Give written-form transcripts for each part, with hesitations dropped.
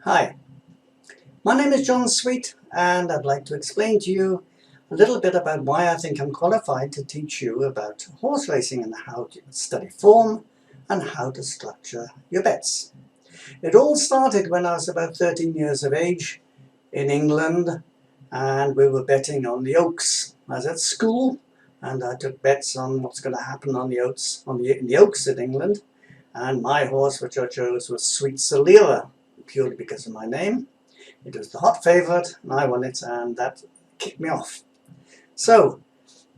Hi, my name is John Sweet and I'd like to explain to you a little bit about why I think I'm qualified to teach you about horse racing and how to study form and how to structure your bets. It all started when I was about 13 years of age in England, and we were betting on the Oaks. I was at school and I took bets on what's going to happen on the Oaks, in the Oaks in England, and my horse which I chose was Sweet Salira, purely because of my name. It was the hot favourite and I won it, and that kicked me off. So,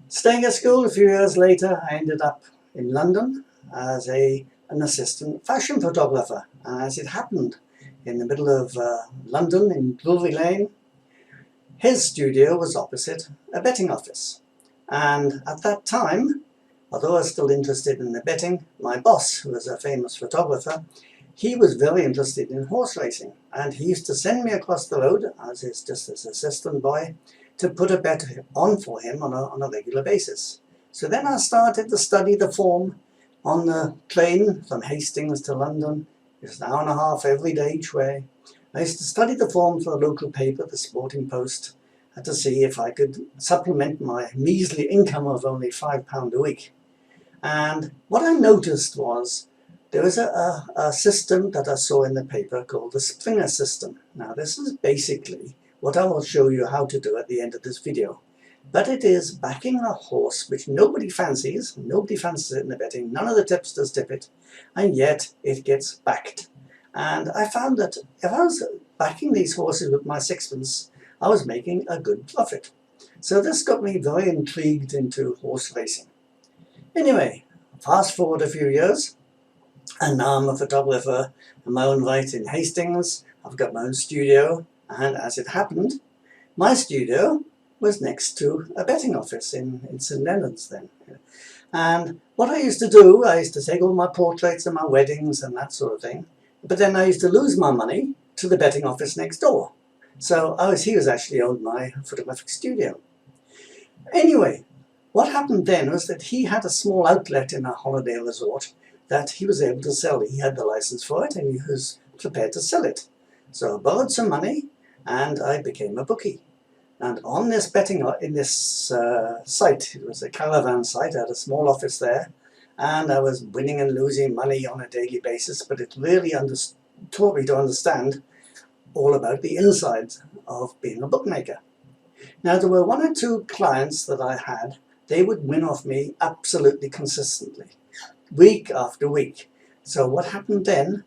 staying at school a few years later, I ended up in London as an assistant fashion photographer. And as it happened, in the middle of London, in Drury Lane, his studio was opposite a betting office. And at that time, although I was still interested in the betting, my boss, who was a famous photographer, he was very interested in horse racing, and he used to send me across the road just as assistant boy to put a bet on for him on a regular basis. So then I started to study the form on the train from Hastings to London. It was an hour and a half every day each way. I used to study the form for the local paper, the Sporting Post, to see if I could supplement my measly income of only £5 a week. And what I noticed was there was a system that I saw in the paper called the Springer system. Now this is basically what I will show you how to do at the end of this video. But it is backing a horse which nobody fancies it in the betting, none of the tipsters tip it, and yet it gets backed. And I found that if I was backing these horses with my sixpence, I was making a good profit. So this got me very intrigued into horse racing. Anyway, fast forward a few years, and now I'm a photographer in my own right in Hastings. I've got my own studio, and as it happened, my studio was next to a betting office in St Leonard's then. And what I used to do, I used to take all my portraits and my weddings and that sort of thing, but then I used to lose my money to the betting office next door. So he was actually owned my photographic studio. Anyway, what happened then was that he had a small outlet in a holiday resort that he was able to sell. He had the license for it and he was prepared to sell it. So I borrowed some money and I became a bookie. And on this site, it was a caravan site, I had a small office there, and I was winning and losing money on a daily basis, but it really taught me to understand all about the insides of being a bookmaker. Now there were one or two clients that I had, they would win off me absolutely consistently, week after week. So what happened then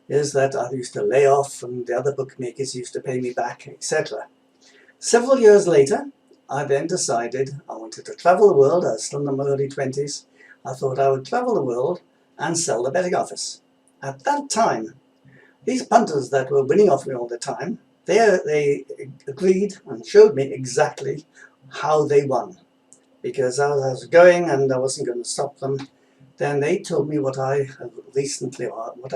is that I used to lay off and the other bookmakers used to pay me back, etc. Several years later, I then decided I wanted to travel the world. I was still in my early 20s. I thought I would travel the world and sell the betting office. At that time, these punters that were winning off me all the time, they agreed and showed me exactly how they won. Because as I was going and I wasn't going to stop them, then they told me what I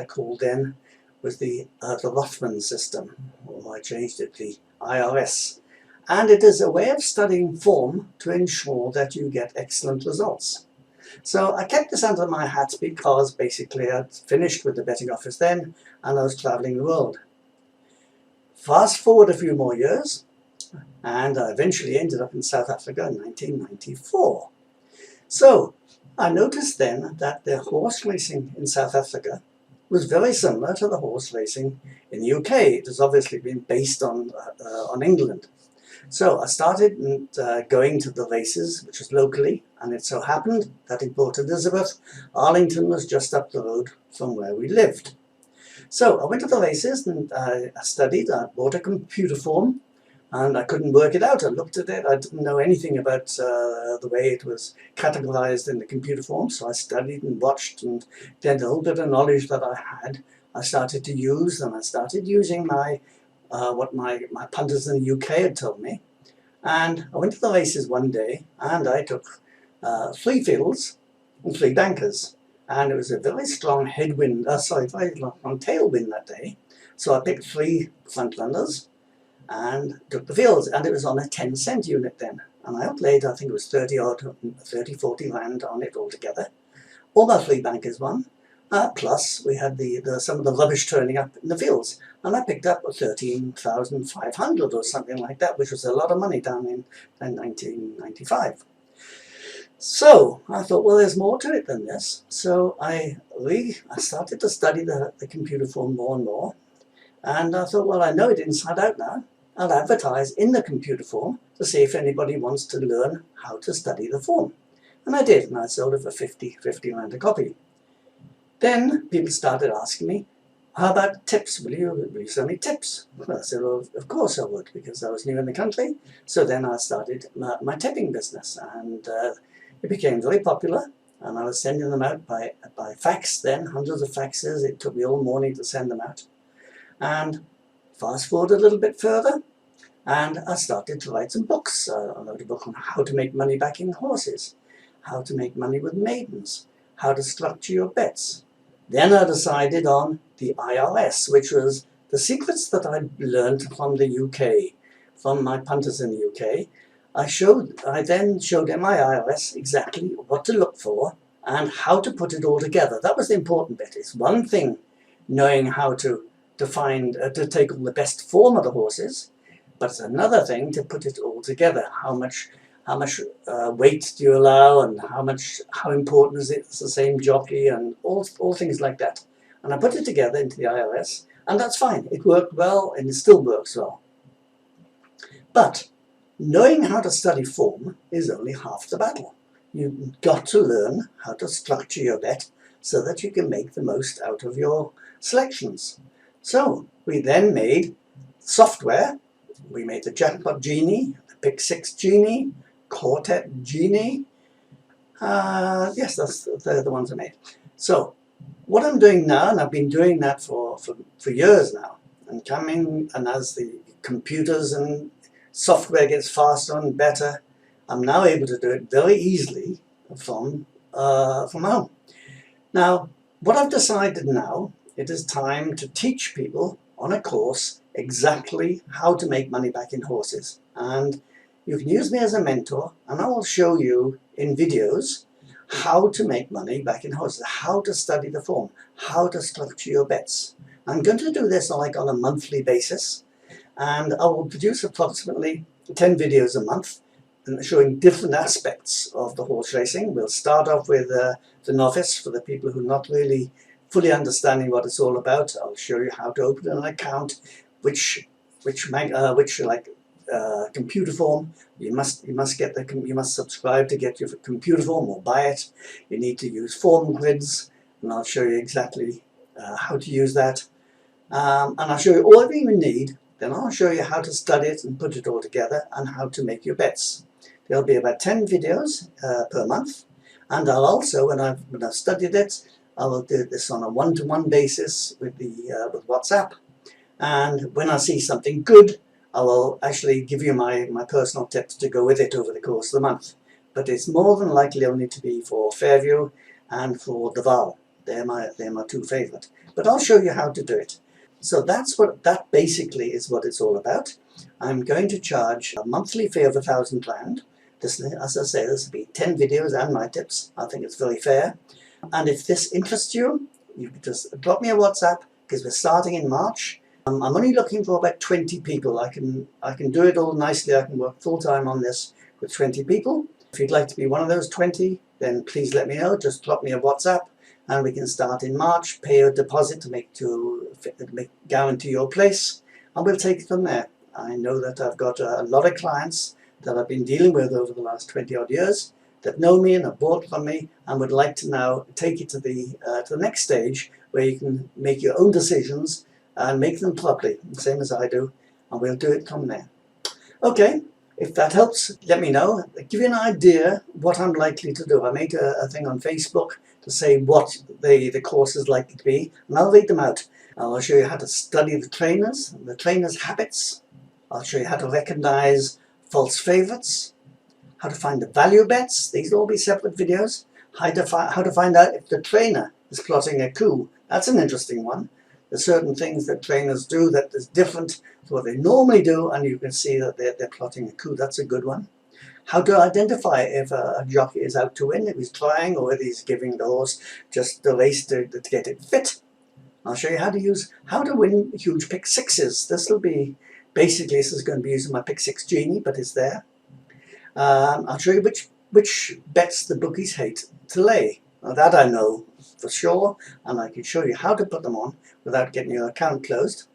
called then was the Rothman system, or I changed it, the IRS. And it is a way of studying form to ensure that you get excellent results. So I kept this under my hat because basically I'd finished with the betting office then and I was travelling the world. Fast forward a few more years and I eventually ended up in South Africa in 1994. So I noticed then that the horse racing in South Africa was very similar to the horse racing in the UK. It has obviously been based on England. So I started going to the races, which was locally, and it so happened that in Port Elizabeth, Arlington was just up the road from where we lived. So I went to the races and I studied. I bought a computer form and I couldn't work it out. I looked at it, I didn't know anything about the way it was categorized in the computer form, so I studied and watched, and then the little bit of knowledge that I had, I started to use, and I started using what my punters in the UK had told me. And I went to the races one day and I took 3 fields and 3 bankers. And it was a very strong headwind, very strong tailwind that day. So I picked 3 front runners and took the fields, and it was on a 10-cent unit then. And I outlaid, I think it was 30, 40 rand on it altogether. All my 3 bankers won. Plus we had some of the rubbish turning up in the fields, and I picked up 13,500 or something like that, which was a lot of money down in 1995. So I thought, well, there's more to it than this. So I started to study the computer form more and more. And I thought, well, I know it inside out now. I'll advertise in the computer form to see if anybody wants to learn how to study the form. And I did, and I sold it for 50 rand a copy. Then people started asking me, how about tips? Will you send me tips? Well, I said, well, of course I would, because I was new in the country. So then I started my tipping business, and it became very popular. And I was sending them out by fax then, hundreds of faxes. It took me all morning to send them out. And fast forward a little bit further, and I started to write some books. I wrote a book on how to make money backing horses, how to make money with maidens, how to structure your bets. Then I decided on the IRS, which was the secrets that I learned from the UK, from my punters in the UK. I then showed MIRS exactly what to look for and how to put it all together. That was the important bit. It's one thing knowing how to take all the best form of the horses, but it's another thing to put it all together. How much weight do you allow, and how important is it? It's the same jockey, and all things like that. And I put it together into the IRS, and that's fine. It worked well, and it still works well. But knowing how to study form is only half the battle. You've got to learn how to structure your bet so that you can make the most out of your selections. So we then made software. We made the Jackpot Genie, the Pick 6 Genie, Quartet Genie. Yes, they're the ones I made. So what I'm doing now, and I've been doing that for years now, and as the computers and software gets faster and better, I'm now able to do it very easily from home. Now, what I've decided now, it is time to teach people on a course exactly how to make money back in horses. And you can use me as a mentor, and I will show you in videos how to make money back in horses, how to study the form, how to structure your bets. I'm going to do this on a monthly basis, and I will produce approximately 10 videos a month showing different aspects of the horse racing. We'll start off with the novice, for the people who are not really fully understanding what it's all about. I'll show you how to open an account, which computer form you must subscribe to get your computer form or buy it. You need to use form grids, and I'll show you exactly how to use that. And I'll show you all you need. Then I'll show you how to study it and put it all together, and how to make your bets. There'll be about 10 videos per month, and I'll also, when I've studied it, I will do this on a one-to-one basis with WhatsApp. And when I see something good, I will actually give you my personal tips to go with it over the course of the month. But it's more than likely only to be for Fairview and for Deval. They're my two favourite. But I'll show you how to do it. So that basically is what it's all about. I'm going to charge a monthly fee of £1,000. This, as I say, this will be 10 videos and my tips. I think it's very fair. And if this interests you, you can just drop me a WhatsApp, because we're starting in March. I'm only looking for about 20 people. I can do it all nicely. I can work full-time on this with 20 people. If you'd like to be one of those 20, then please let me know. Just drop me a WhatsApp, and we can start in March. Pay a deposit to guarantee your place, and we'll take it from there. I know that I've got a lot of clients that I've been dealing with over the last 20 odd years that know me and have bought from me, and would like to now take it to the next stage, where you can make your own decisions and make them properly, the same as I do, and we'll do it from there. Okay, if that helps, let me know. Give you an idea what I'm likely to do. I made a thing on Facebook to say what the course is likely to be, and I'll read them out. I'll show you how to study the trainers' habits. I'll show you how to recognize false favourites, how to find the value bets. These will all be separate videos. How to find out if the trainer is plotting a coup. That's an interesting one. There's certain things that trainers do that is different to what they normally do, and you can see that they're plotting a coup. That's a good one. how to identify if a jockey is out to win, if he's trying, or whether he's giving the horse just the race to get it fit. I'll show you how to win huge pick sixes. This is going to be using my pick six genie, but it's there. I'll show you which bets the bookies hate to lay. Now that I know for sure, and I can show you how to put them on without getting your account closed.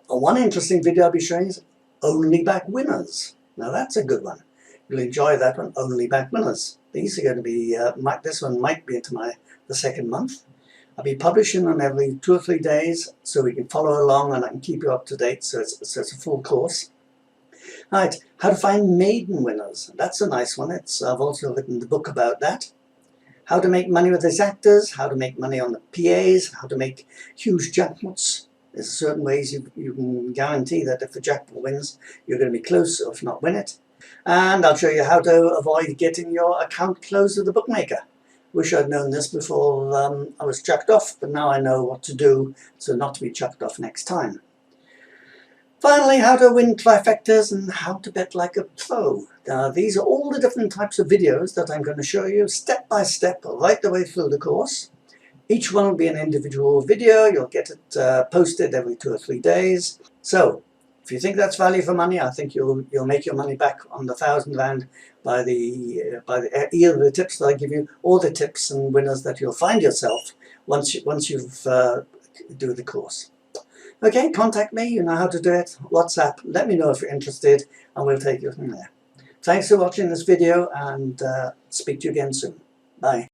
One interesting video I'll be showing is only back winners. Now that's a good one. You'll enjoy that one, only back winners. These are going to be, this one might be into the second month. I'll be publishing them every 2 or 3 days so we can follow along and I can keep you up to date, so it's a full course. Right, how to find maiden winners. That's a nice one. I've also written the book about that. How to make money with exactas, how to make money on the PAs, how to make huge jackpots. There's certain ways you can guarantee that if the jackpot wins, you're going to be close, or if not win it. And I'll show you how to avoid getting your account closed with the bookmaker. Wish I'd known this before I was chucked off, but now I know what to do so not to be chucked off next time. Finally, how to win trifectas and how to bet like a pro. These are all the different types of videos that I'm going to show you step by step right the way through the course. Each one will be an individual video. You'll get it posted every 2 or 3 days. So, if you think that's value for money, I think you'll make your money back on the 1,000 Rand by either the tips that I give you or the tips and winners that you'll find yourself once you've do the course. Okay, contact me. You know how to do it. WhatsApp. Let me know if you're interested, and we'll take you from there. Thanks for watching this video, and speak to you again soon. Bye.